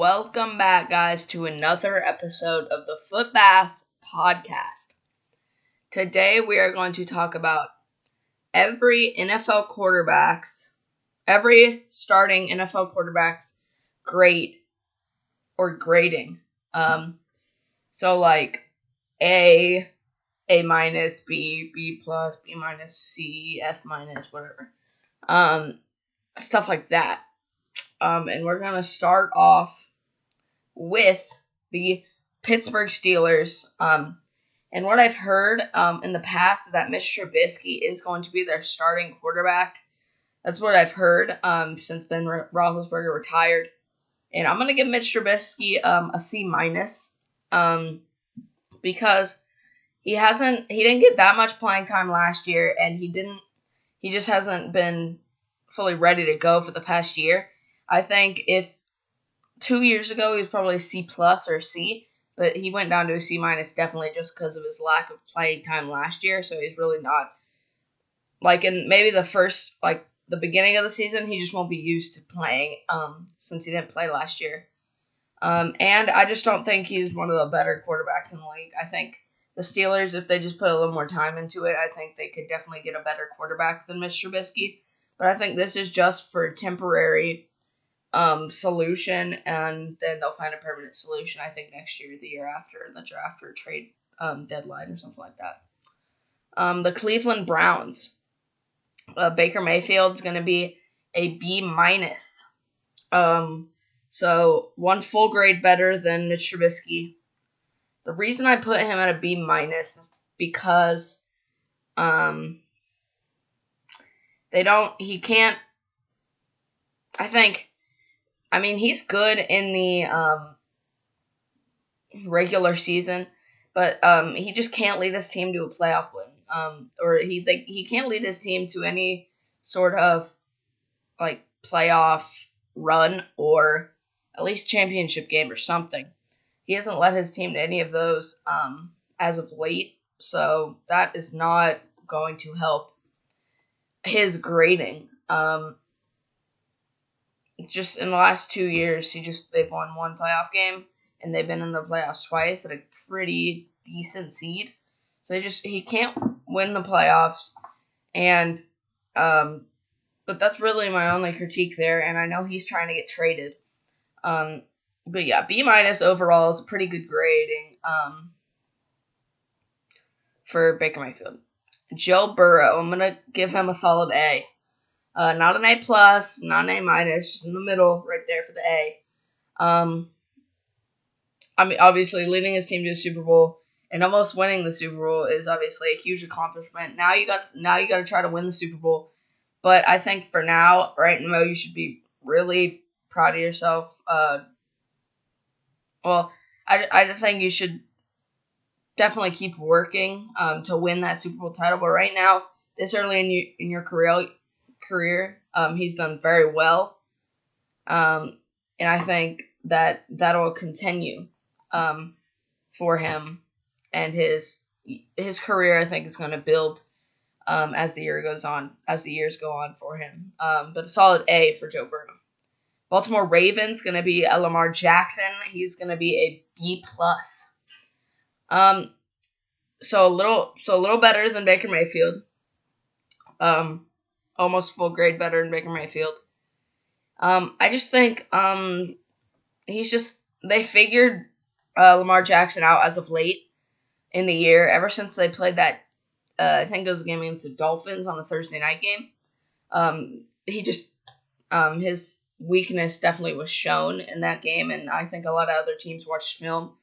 Welcome back, guys, to another episode of the Footbas podcast. Today, we are going to talk about every starting NFL quarterback's grade or grading. So like A minus, B plus, B minus, C, F minus, whatever. Stuff like that. And we're going to start off with the Pittsburgh Steelers. And what I've heard in the past is that Mitch Trubisky is going to be their starting quarterback. That's what I've heard since Ben Roethlisberger retired. And I'm going to give Mitch Trubisky a C minus because he didn't get that much playing time last year, and he just hasn't been fully ready to go for the past year. I think if 2 years ago he was probably C plus or C, but he went down to a C minus definitely just because of his lack of playing time last year. So he's really not in maybe the beginning of the season, he just won't be used to playing since he didn't play last year. And I just don't think he's one of the better quarterbacks in the league. I think the Steelers, if they just put a little more time into it, I think they could definitely get a better quarterback than Mitch Trubisky. But I think this is just for a temporary solution, and then they'll find a permanent solution, I think, next year, the year after, in the draft or trade deadline or something like that. The Cleveland Browns. Baker Mayfield's going to be a B minus. So one full grade better than Mitch Trubisky. The reason I put him at a B minus is because he's good in the regular season, but he just can't lead his team to a playoff win. Or he can't lead his team to any sort of playoff run or at least championship game or something. He hasn't led his team to any of those as of late, so that is not going to help his grading. Just in the last 2 years, they've won one playoff game, and they've been in the playoffs twice at a pretty decent seed. So he can't win the playoffs, and but that's really my only critique there. And I know he's trying to get traded. But yeah, B minus overall is a pretty good grading for Baker Mayfield. Joe Burrow, I'm gonna give him a solid A. Not an A plus, not an A minus, just in the middle, right there for the A. Obviously, leading his team to the Super Bowl and almost winning the Super Bowl is obviously a huge accomplishment. Now you got to try to win the Super Bowl, but I think for now, right now, you should be really proud of yourself. I just think you should definitely keep working to win that Super Bowl title. But right now, this early in your career, he's done very well, and I think that'll continue for him, and his career, I think, is going to build as the years go on for him. But a solid A for Joe Burrow. Baltimore Ravens going to be a Lamar Jackson. He's going to be a B plus. So a little better than Baker Mayfield. Almost full grade better than Baker Mayfield. I just think they figured Lamar Jackson out as of late in the year, ever since they played that, I think it was a game against the Dolphins on the Thursday night game. His weakness definitely was shown in that game, and I think a lot of other teams watched film,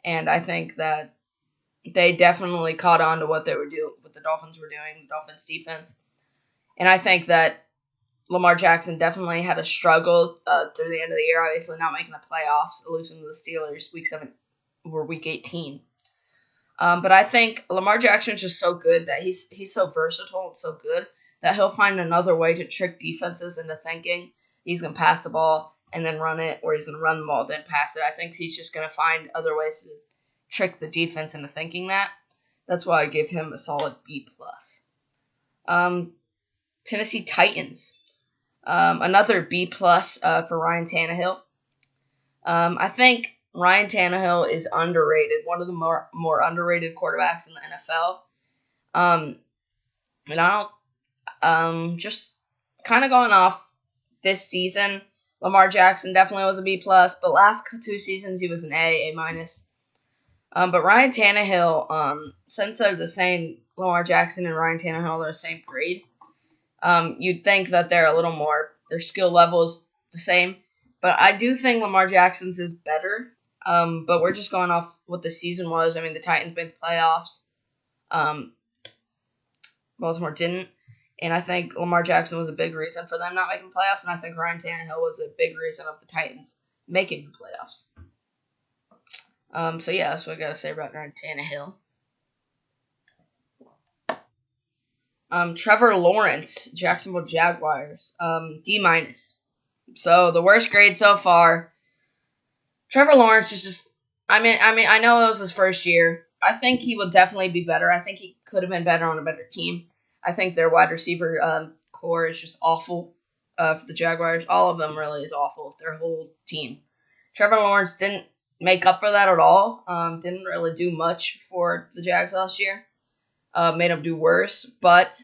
and I think that they definitely caught on to what the Dolphins were doing, the Dolphins defense. And I think that Lamar Jackson definitely had a struggle through the end of the year, obviously not making the playoffs, losing to the Steelers week 18. But I think Lamar Jackson is just so good that he's so versatile and so good that he'll find another way to trick defenses into thinking he's going to pass the ball and then run it, or he's going to run the ball then pass it. I think he's just going to find other ways to trick the defense into thinking that. That's why I give him a solid B+. Tennessee Titans. Another B+ for Ryan Tannehill. I think Ryan Tannehill is underrated, one of the more underrated quarterbacks in the NFL. Um, and I don't just kind of going off this season. Lamar Jackson definitely was a B plus, but last 2 seasons he was an A minus. But Ryan Tannehill, since they're the same, Lamar Jackson and Ryan Tannehill are the same grade. You'd think that they're a little more, their skill level is the same. But I do think Lamar Jackson's is better. But we're just going off what the season was. I mean, the Titans made the playoffs. Baltimore didn't. And I think Lamar Jackson was a big reason for them not making the playoffs. And I think Ryan Tannehill was a big reason of the Titans making the playoffs. So yeah, that's what I got to say about Ryan Tannehill. Trevor Lawrence, Jacksonville Jaguars, D minus. So the worst grade so far. Trevor Lawrence is just. I know it was his first year. I think he will definitely be better. I think he could have been better on a better team. I think their wide receiver core is just awful for the Jaguars. All of them really is awful. Their whole team. Trevor Lawrence didn't make up for that at all. Didn't really do much for the Jags last year. Made them do worse. But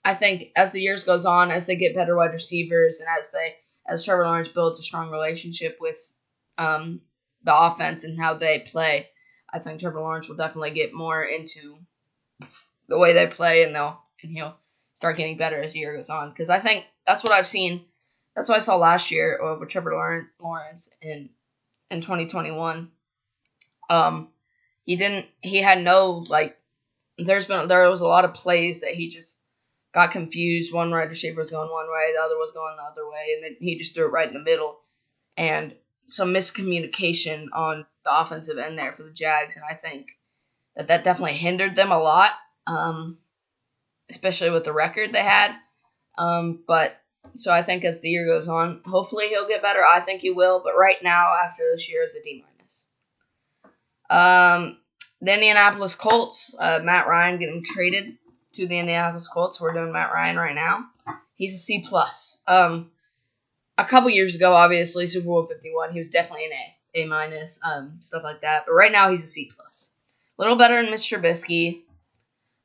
I think as the years goes on, as they get better wide receivers, and as Trevor Lawrence builds a strong relationship with the offense and how they play, I think Trevor Lawrence will definitely get more into the way they play, and he'll start getting better as the year goes on. Because I think that's what I've seen. That's what I saw last year with Trevor Lawrence in 2021. He had no, like, there was a lot of plays that he just got confused. One wide receiver was going one way, the other was going the other way, and then he just threw it right in the middle. And some miscommunication on the offensive end there for the Jags, and I think that definitely hindered them a lot, especially with the record they had. But so I think as the year goes on, hopefully he'll get better. I think he will, but right now, after this year, is a D minus. The Indianapolis Colts, Matt Ryan getting traded to the Indianapolis Colts. We're doing Matt Ryan right now. He's a C plus. A couple years ago, obviously, Super Bowl 51, he was definitely an A minus, stuff like that. But right now, he's a C plus. A little better than Mr. Trubisky.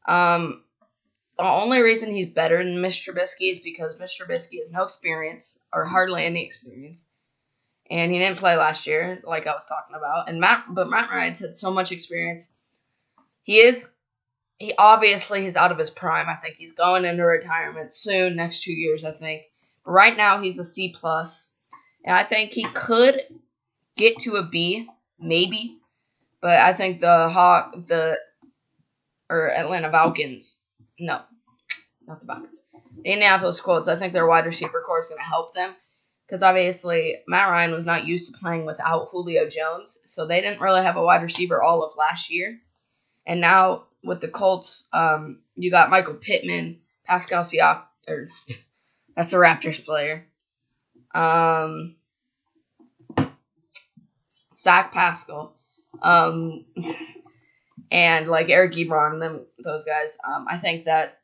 The only reason he's better than Mr. Trubisky is because Mr. Trubisky has no experience, or hardly any experience. And he didn't play last year, like I was talking about. But Matt Ryan's had so much experience. He obviously is out of his prime. I think he's going into retirement soon, next 2 years, I think. But right now, he's a C plus. And I think he could get to a B, maybe. But I think the Atlanta Falcons, no, not the Falcons. The Indianapolis Colts, I think their wide receiver core is going to help them. Because obviously, Matt Ryan was not used to playing without Julio Jones. So they didn't really have a wide receiver all of last year. And now, with the Colts, you got Michael Pittman, Pascal Siakam, that's a Raptors player. Zach Pascal. And like Eric Ebron, those guys. I think that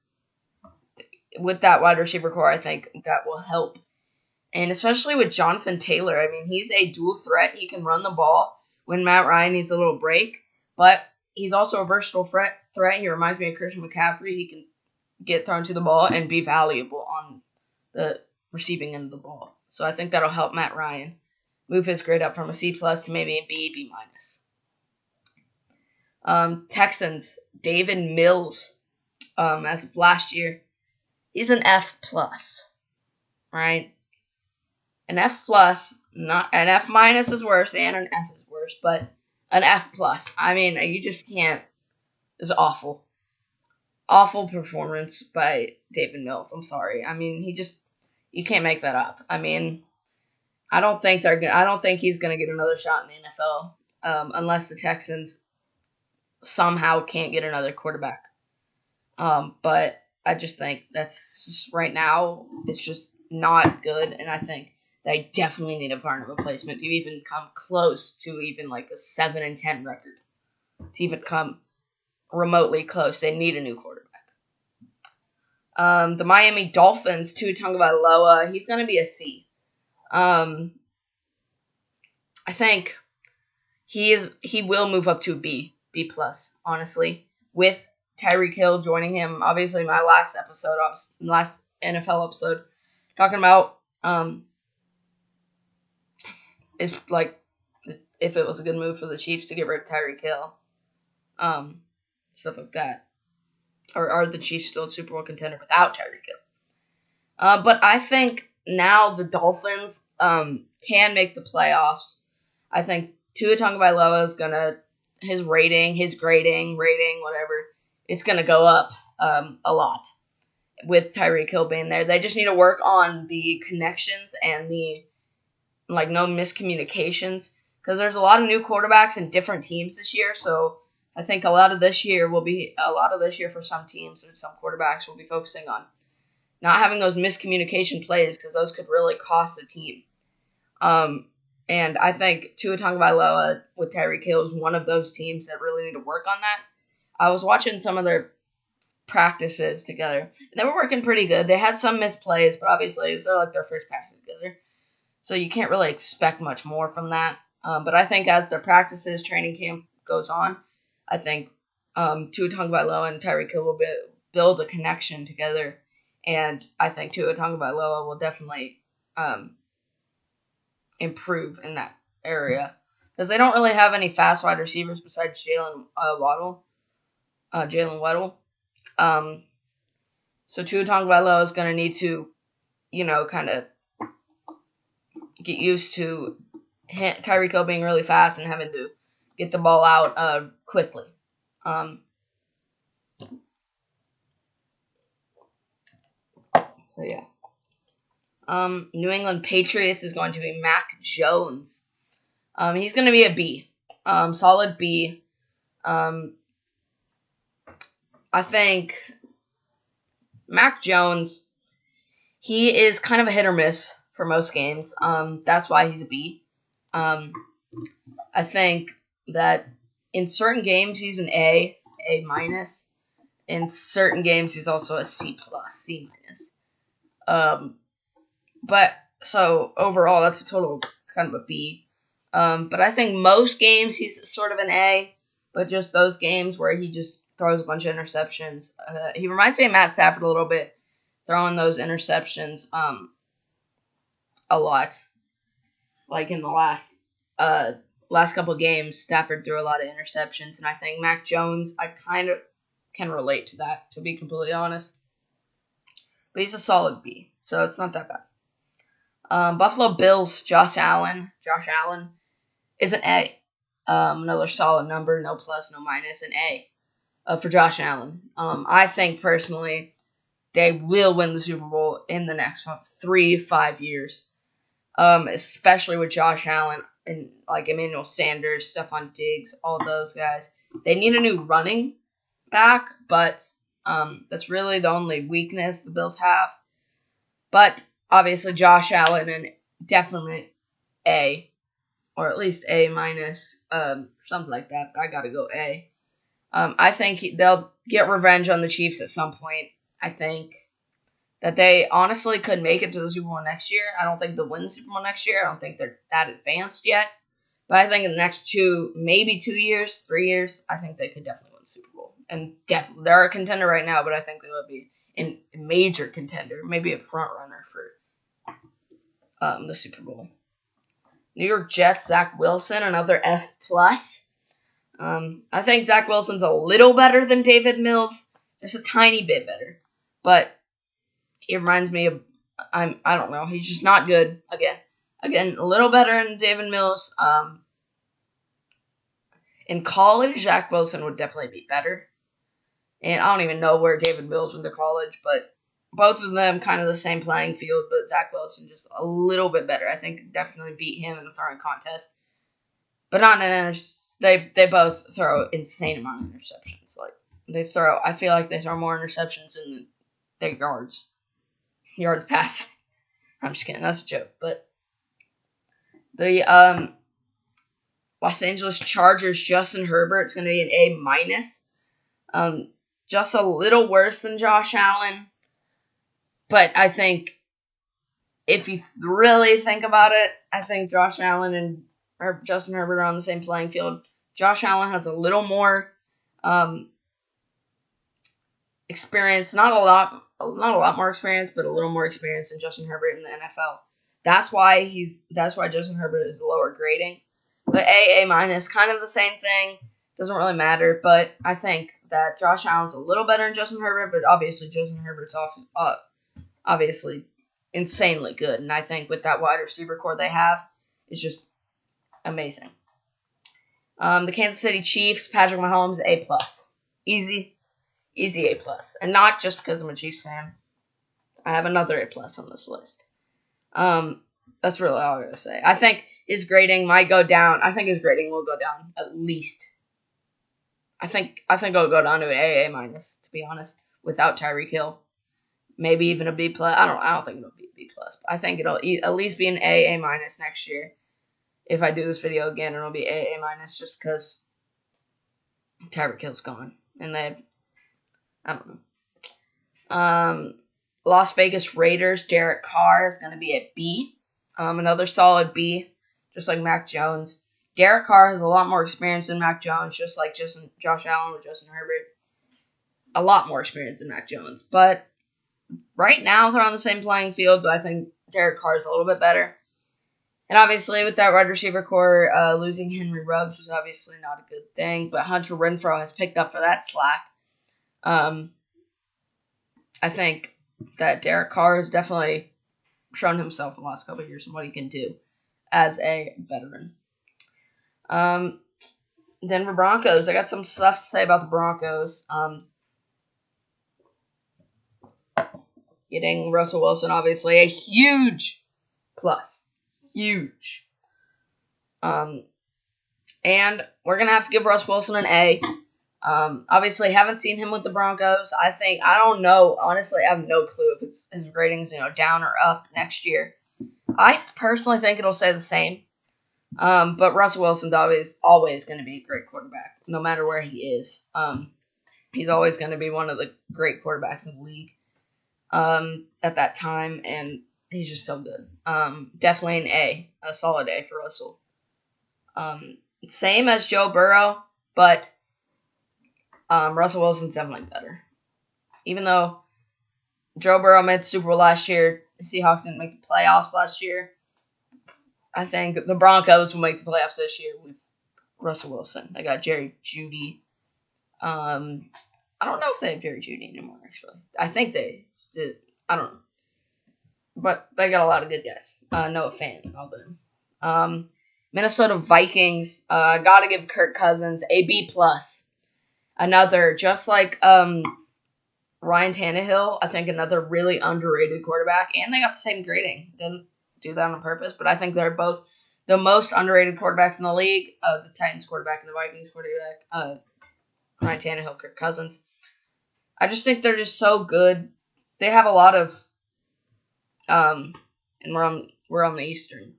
with that wide receiver core, I think that will help. And especially with Jonathan Taylor. I mean, he's a dual threat. He can run the ball when Matt Ryan needs a little break. But he's also a versatile threat. He reminds me of Christian McCaffrey. He can get thrown to the ball and be valuable on the receiving end of the ball. So I think that'll help Matt Ryan move his grade up from a C plus to maybe a B minus. Texans, David Mills, as of last year, he's an F plus, right? An F plus, not an F minus is worse, and an F is worse, but an F plus. I mean, you just can't. It's awful. Awful performance by David Mills. I'm sorry. I mean, you can't make that up. I mean, I don't think he's gonna get another shot in the NFL unless the Texans somehow can't get another quarterback. But I just think that's just, right now it's just not good, and I think they definitely need a partner replacement to even come close to even like a 7-10 record. To even come remotely close, they need a new quarterback. The Miami Dolphins, Tua Tagovailoa, he's going to be a C. I I think he will move up to a B plus, honestly, with Tyreek Hill joining him. Obviously, my last NFL episode, talking about if if it was a good move for the Chiefs to get rid of Tyreek Hill, stuff like that. Or are the Chiefs still a Super Bowl contender without Tyreek Hill? But I think now the Dolphins can make the playoffs. I think Tua Tagovailoa is gonna his grading, whatever, it's gonna go up a lot with Tyreek Hill being there. They just need to work on the connections and the no miscommunications, because there's a lot of new quarterbacks in different teams this year. So I think a lot of this year for some teams and some quarterbacks will be focusing on not having those miscommunication plays, because those could really cost the team. And I think Tua Tagovailoa with Tyreek Hill is one of those teams that really need to work on that. I was watching some of their practices together, and they were working pretty good. They had some missed plays, but obviously it's their first practice together, so you can't really expect much more from that. But I think as their practices, training camp goes on, I think Tua Tagovailoa and Tyreek Hill will build a connection together, and I think Tua Tagovailoa will definitely improve in that area, because they don't really have any fast wide receivers besides Jalen Waddle. So Tua Tagovailoa is going to need to, kind of get used to Tyreek Hill being really fast and having to get the ball out quickly. So yeah. New England Patriots is going to be Mac Jones. He's going to be a B. Solid B. I think Mac Jones, he is kind of a hit or miss for most games. That's why he's a B. I think that in certain games he's an A minus. In certain games he's also a C plus, C minus. But so overall that's a total kind of a B. But I think most games he's sort of an A, but just those games where he just throws a bunch of interceptions. He reminds me of Matt Stafford a little bit, throwing those interceptions a lot. Like in the last couple of games, Stafford threw a lot of interceptions, and I think Mac Jones, I kind of can relate to that, to be completely honest. But he's a solid B, so it's not that bad. Buffalo Bills, Josh Allen is an A. Another solid number, no plus, no minus, an A for Josh Allen. I think personally they will win the Super Bowl in the next 3-5 years, especially with Josh Allen and Emmanuel Sanders, Stephon Diggs, all those guys. They need a new running back, but that's really the only weakness the Bills have. But obviously Josh Allen, and definitely A, or at least A minus, something like that. I gotta go A. I think they'll get revenge on the Chiefs at some point. I think that they honestly could make it to the Super Bowl next year. I don't think they'll win the Super Bowl next year. I don't think they're that advanced yet. But I think in the next 2 years, 3 years, I think they could definitely win the Super Bowl. And definitely, they're a contender right now, but I think they will be a major contender, maybe a front runner for the Super Bowl. New York Jets, Zach Wilson, another F+. I think Zach Wilson's a little better than David Mills, just a tiny bit better. But it reminds me of, I don't know, he's just not good. Again, a little better than David Mills. In college, Zach Wilson would definitely be better. And I don't even know where David Mills went to college, but both of them kind of the same playing field, but Zach Wilson just a little bit better. I think definitely beat him in the throwing contest. But not in they both throw insane amount of interceptions. I feel like they throw more interceptions than their yards pass. I'm just kidding, that's a joke. But the Los Angeles Chargers, Justin Herbert's going to be an A minus. Just a little worse than Josh Allen. But I think if you really think about it, I think Josh Allen and Justin Herbert are on the same playing field. Josh Allen has a little more experience, not a lot more experience, but a little more experience than Justin Herbert in the NFL. That's why Justin Herbert is lower grading. But A minus, kind of the same thing. Doesn't really matter. But I think that Josh Allen's a little better than Justin Herbert, but obviously Justin Herbert's obviously insanely good. And I think with that wide receiver core they have, it's just amazing. The Kansas City Chiefs, Patrick Mahomes, A+. Easy A+. And not just because I'm a Chiefs fan. I have another A+ on this list. That's really all I gotta say. I think his grading might go down. I think his grading will go down at least. I think it'll go down to an A minus, to be honest, without Tyreek Hill. Maybe even a B+. I don't think it'll be B+. But I think it'll at least be an A minus next year. If I do this video again, it'll be A minus just because Tyreek Hill's gone. And I don't know. Las Vegas Raiders, Derek Carr is going to be a B. Another solid B, just like Mac Jones. Derek Carr has a lot more experience than Mac Jones, just like Josh Allen with Justin Herbert. A lot more experience than Mac Jones. But right now, they're on the same playing field, but I think Derek Carr is a little bit better. And obviously, with that wide receiver core, losing Henry Ruggs was obviously not a good thing, but Hunter Renfrow has picked up for that slack. I think that Derek Carr has definitely shown himself in the last couple of years and what he can do as a veteran. Denver Broncos. I got some stuff to say about the Broncos. Getting Russell Wilson, obviously, a huge plus. Huge. And we're going to have to give Russ Wilson an A. Obviously, haven't seen him with the Broncos. I don't know. Honestly, I have no clue if his ratings, down or up next year. I personally think it'll stay the same. But Russell Wilson's always going to be a great quarterback, no matter where he is. He's always going to be one of the great quarterbacks in the league at that time, and he's just so good. Definitely a solid A for Russell. Same as Joe Burrow, but Russell Wilson's definitely better. Even though Joe Burrow made the Super Bowl last year, the Seahawks didn't make the playoffs last year. I think the Broncos will make the playoffs this year with Russell Wilson. They got Jerry Jeudy. I don't know if they have Jerry Jeudy anymore, actually. I think they did. I don't know. But they got a lot of good guys. Noah Fant, all them. Minnesota Vikings. Got to give Kirk Cousins a B+. Another, just like Ryan Tannehill, I think another really underrated quarterback. And they got the same grading. Didn't do that on purpose, but I think they're both the most underrated quarterbacks in the league. The Titans quarterback and the Vikings quarterback. Ryan Tannehill, Kirk Cousins. I just think they're just so good. They have a lot of, and we're on the Eastern,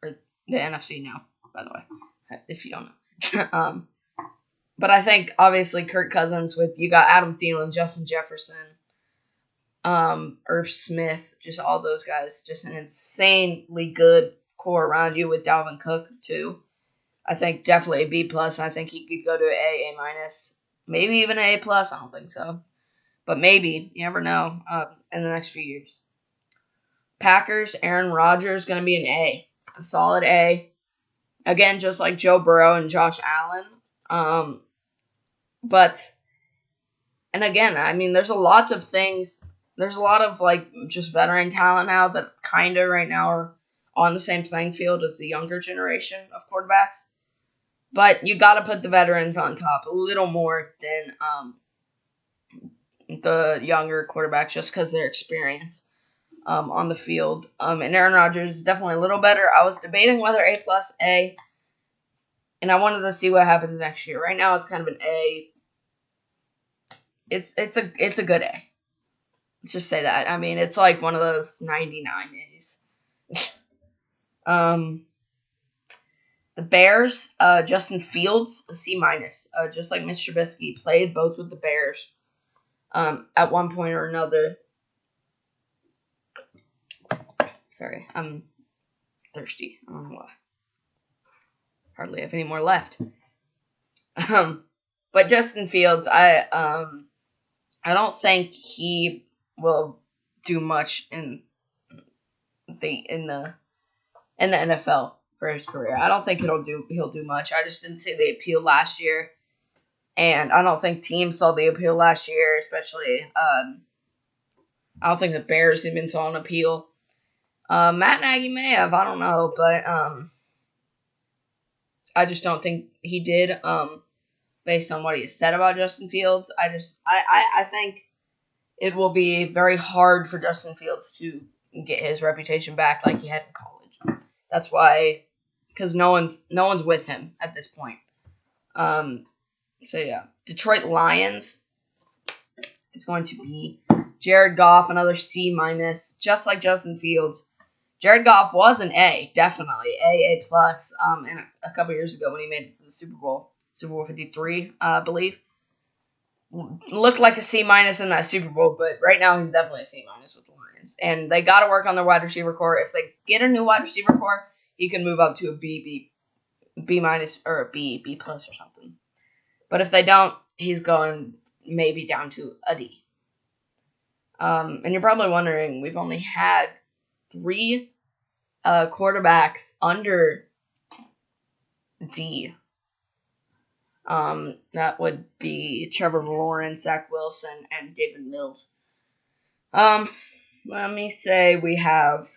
or the NFC now, by the way, if you don't know. But I think, obviously, Kirk Cousins you got Adam Thielen, Justin Jefferson, Irv Smith, just all those guys. Just an insanely good core around you with Dalvin Cook, too. I think definitely a B+. I think he could go to A minus, maybe even an A+. I don't think so. But maybe. You never know in the next few years. Packers, Aaron Rodgers, going to be an A. A solid A. Again, just like Joe Burrow and Josh Allen. And again, I mean, there's a lot of things. There's a lot of, just veteran talent now that kind of right now are on the same playing field as the younger generation of quarterbacks. But you got to put the veterans on top a little more than the younger quarterbacks just because of their experience on the field. And Aaron Rodgers is definitely a little better. I was debating whether A+, and I wanted to see what happens next year. Right now, it's kind of an A. It's a good A. Let's just say that. I mean, it's like one of those 99 A's. The Bears, Justin Fields, a C-. Just like Mitch Trubisky, played both with the Bears at one point or another. Sorry, I'm thirsty. I don't know why. hardly have any more left. But Justin Fields, I don't think he will do much in the NFL for his career. I don't think he'll do much. I just didn't see the appeal last year, and I don't think teams saw the appeal last year. Especially, I don't think the Bears even saw an appeal. Matt Nagy may have, I don't know, but I just don't think he did. Based on what he said about Justin Fields, I think it will be very hard for Justin Fields to get his reputation back like he had in college. That's why, because no one's with him at this point. So yeah, Detroit Lions is going to be Jared Goff, another C-, just like Justin Fields. Jared Goff was an A, definitely A+, and a couple years ago when he made it to the Super Bowl 53, I believe. Looked like a C- in that Super Bowl, but right now he's definitely a C- with the Lions. And they got to work on their wide receiver core. If they get a new wide receiver core, he can move up to a B- or a B+ or something. But if they don't, he's going maybe down to a D. And you're probably wondering, we've only had 3 quarterbacks under D. That would be Trevor Lawrence, Zach Wilson, and David Mills. Let me say we have.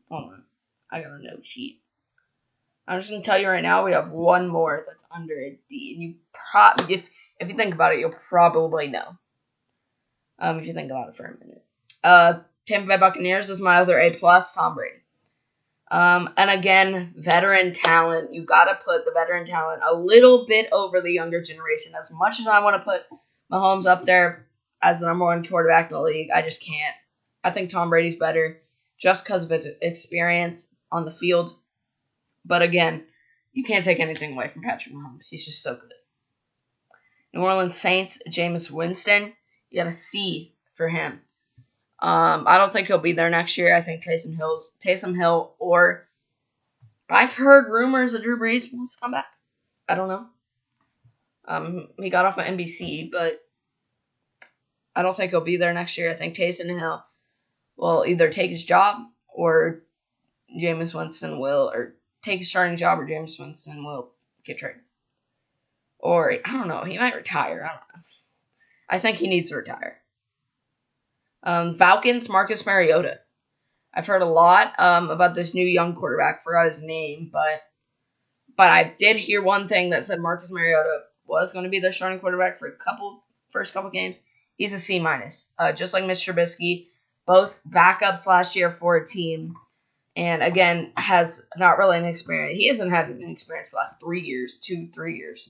Hold on, I got a note sheet. I'm just gonna tell you right now, we have one more that's under a D, and if you think about it, you'll probably know. If you think about it for a minute. Tampa Bay Buccaneers is my other A+, Tom Brady. And again, veteran talent. You got to put the veteran talent a little bit over the younger generation. As much as I want to put Mahomes up there as the number 1 quarterback in the league, I just can't. I think Tom Brady's better just because of his experience on the field. But again, you can't take anything away from Patrick Mahomes. He's just so good. New Orleans Saints, Jameis Winston. You got a C for him. I don't think he'll be there next year. I think Taysom Hill, or I've heard rumors that Drew Brees wants to come back. I don't know. He got off of NBC, but I don't think he'll be there next year. I think Taysom Hill will either take his job or Jameis Winston will, or take his starting job, or Jameis Winston will get traded. Or, I don't know, he might retire. I don't know. I think he needs to retire. Falcons, Marcus Mariota. I've heard a lot about this new young quarterback. Forgot his name, but I did hear one thing that said Marcus Mariota was going to be their starting quarterback for first couple games. He's a C-, just like Mr. Trubisky. Both backups last year for a team, and again has not really an experience. He hasn't had an experience for the last 3 years, 2-3 years.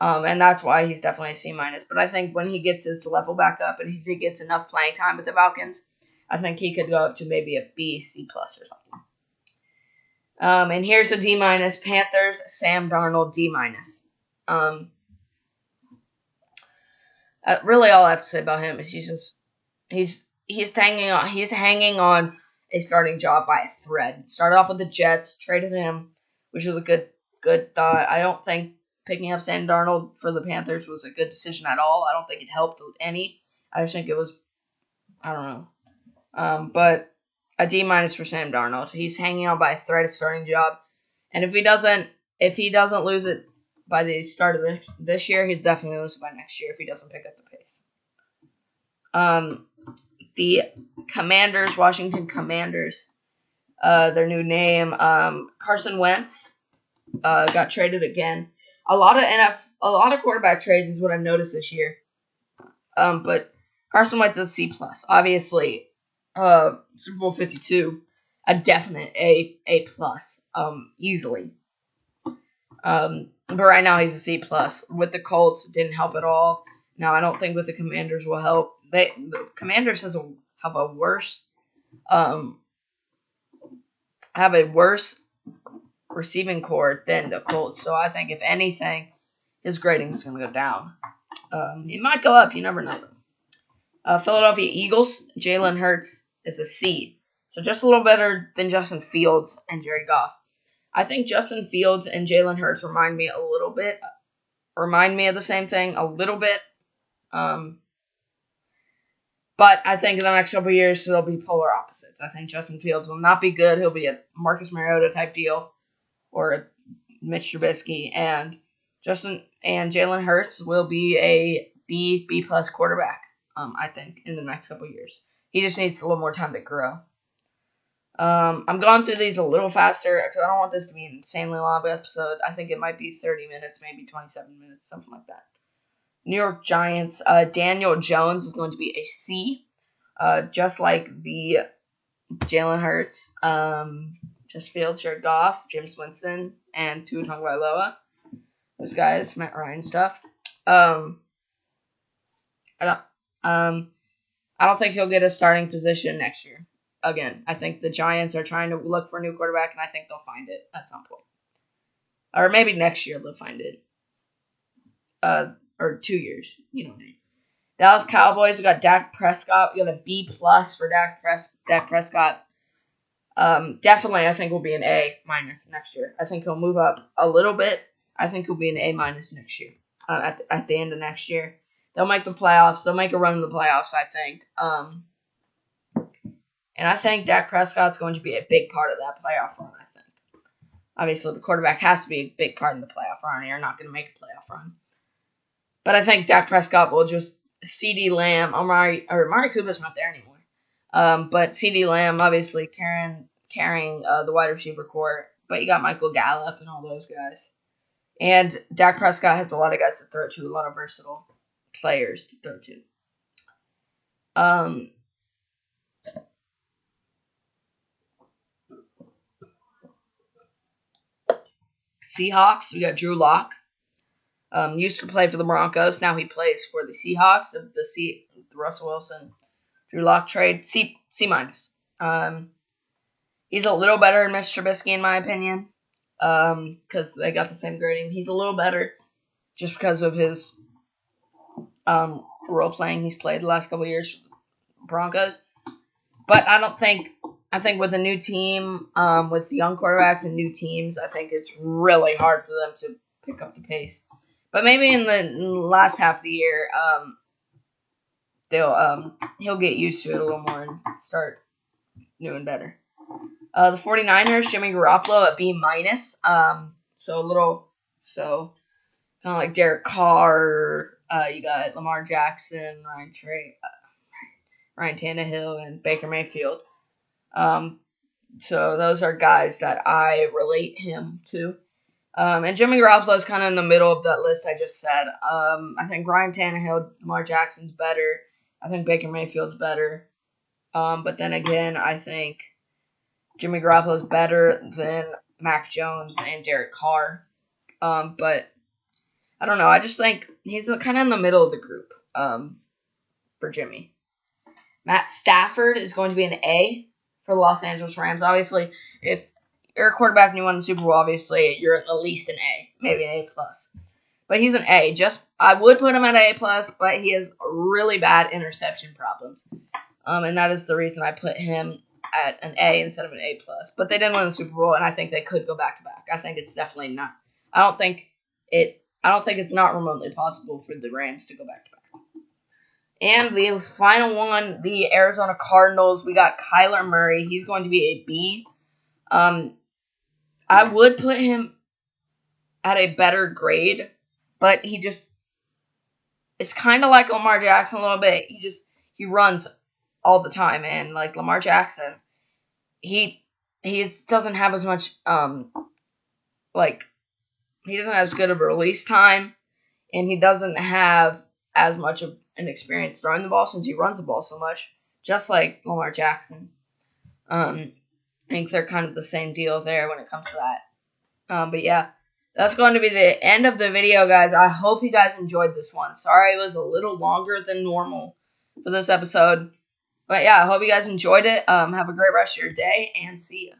And that's why he's definitely a C-. But I think when he gets his level back up and if he gets enough playing time with the Falcons, I think he could go up to maybe a B, C+ or something. And here's a D-, Panthers, Sam Darnold, D-. Really all I have to say about him is he's hanging on a starting job by a thread. Started off with the Jets, traded him, which was a good thought. I don't think picking up Sam Darnold for the Panthers was a good decision at all. I don't think it helped any. I just think it was, I don't know. But a D- for Sam Darnold. He's hanging on by a thread of starting job. And if he doesn't lose it by the start of this year, he'll definitely lose it by next year if he doesn't pick up the pace. The Commanders, Washington Commanders, their new name, Carson Wentz, got traded again. A lot of quarterback trades is what I've noticed this year. But Carson Wentz is C+. Obviously, Super Bowl 52, a definite A+, easily. But right now he's a C+. With the Colts, it didn't help at all. Now I don't think with the Commanders will help. The Commanders have a worse receiving core than the Colts. So I think if anything, his grading is going to go down. He might go up. You never know. Philadelphia Eagles, Jalen Hurts is a C. So just a little better than Justin Fields and Jared Goff. I think Justin Fields and Jalen Hurts remind me of the same thing a little bit. But I think in the next couple of years, they'll be polar opposites. I think Justin Fields will not be good. He'll be a Marcus Mariota type deal or a Mitch Trubisky. And Jalen Hurts will be a B plus quarterback, I think, in the next couple of years. He just needs a little more time to grow. I'm going through these a little faster because I don't want this to be an insanely long episode. I think it might be 30 minutes, maybe 27 minutes, something like that. New York Giants, Daniel Jones is going to be a C, just like the Jalen Hurts, just Fields, Jared Goff, James Winston, and Tua Tagovailoa. Those guys, Matt Ryan stuff. I don't think he'll get a starting position next year. Again, I think the Giants are trying to look for a new quarterback, and I think they'll find it at some point. Or maybe next year they'll find it. Or 2 years. You know what I mean. Dallas Cowboys, we got Dak Prescott. We got a B plus for Dak Prescott. Definitely, I think will be an A minus next year. I think he'll move up a little bit. I think he'll be an A minus next year. At the end of next year, they'll make the playoffs. They'll make a run in the playoffs, I think. And I think Dak Prescott's going to be a big part of that playoff run. I think. Obviously, the quarterback has to be a big part of the playoff run. You're not going to make a playoff run. But I think Dak Prescott will just CeeDee Lamb, Amari Cooper's not there anymore. But CeeDee Lamb obviously carrying the wide receiver core. But you got Michael Gallup and all those guys. And Dak Prescott has a lot of guys to throw to, a lot of versatile players to throw to. Seahawks, we got Drew Lock. Used to play for the Broncos. Now he plays for the Seahawks. The Russell Wilson, Drew Lock trade. C minus. He's a little better than Mitch Trubisky in my opinion. Because they got the same grading. He's a little better just because of his role playing he's played the last couple of years for the Broncos. But I think with a new team, with young quarterbacks and new teams, I think it's really hard for them to pick up the pace. But maybe in the last half of the year, he'll get used to it a little more and start doing better. The 49ers, Jimmy Garoppolo at B minus. So kind of like Derek Carr. You got Lamar Jackson, Ryan Tannehill, and Baker Mayfield. So those are guys that I relate him to. And Jimmy Garoppolo is kind of in the middle of that list I just said. I think Ryan Tannehill, Lamar Jackson's better. I think Baker Mayfield's better. But then again, I think Jimmy Garoppolo is better than Mac Jones and Derek Carr. But I don't know. I just think he's kind of in the middle of the group for Jimmy. Matt Stafford is going to be an A for the Los Angeles Rams. Obviously, if you're a quarterback and you won the Super Bowl, obviously you're at least an A, maybe an A plus. But he's an A. I would put him at A plus, but he has really bad interception problems. And that is the reason I put him at an A instead of an A plus. But they didn't win the Super Bowl, and I think they could go back to back. I think it's definitely not. I don't think it's not remotely possible for the Rams to go back to back. And the final one, the Arizona Cardinals, we got Kyler Murray. He's going to be a B. I would put him at a better grade, but it's kind of like Lamar Jackson a little bit. He runs all the time, and like Lamar Jackson, he doesn't have as much, he doesn't have as good of a release time, and he doesn't have as much of an experience throwing the ball since he runs the ball so much, just like Lamar Jackson. I think they're kind of the same deal there when it comes to that. But yeah, that's going to be the end of the video, guys. I hope you guys enjoyed this one. Sorry it was a little longer than normal for this episode. But yeah, I hope you guys enjoyed it. Have a great rest of your day, and see ya.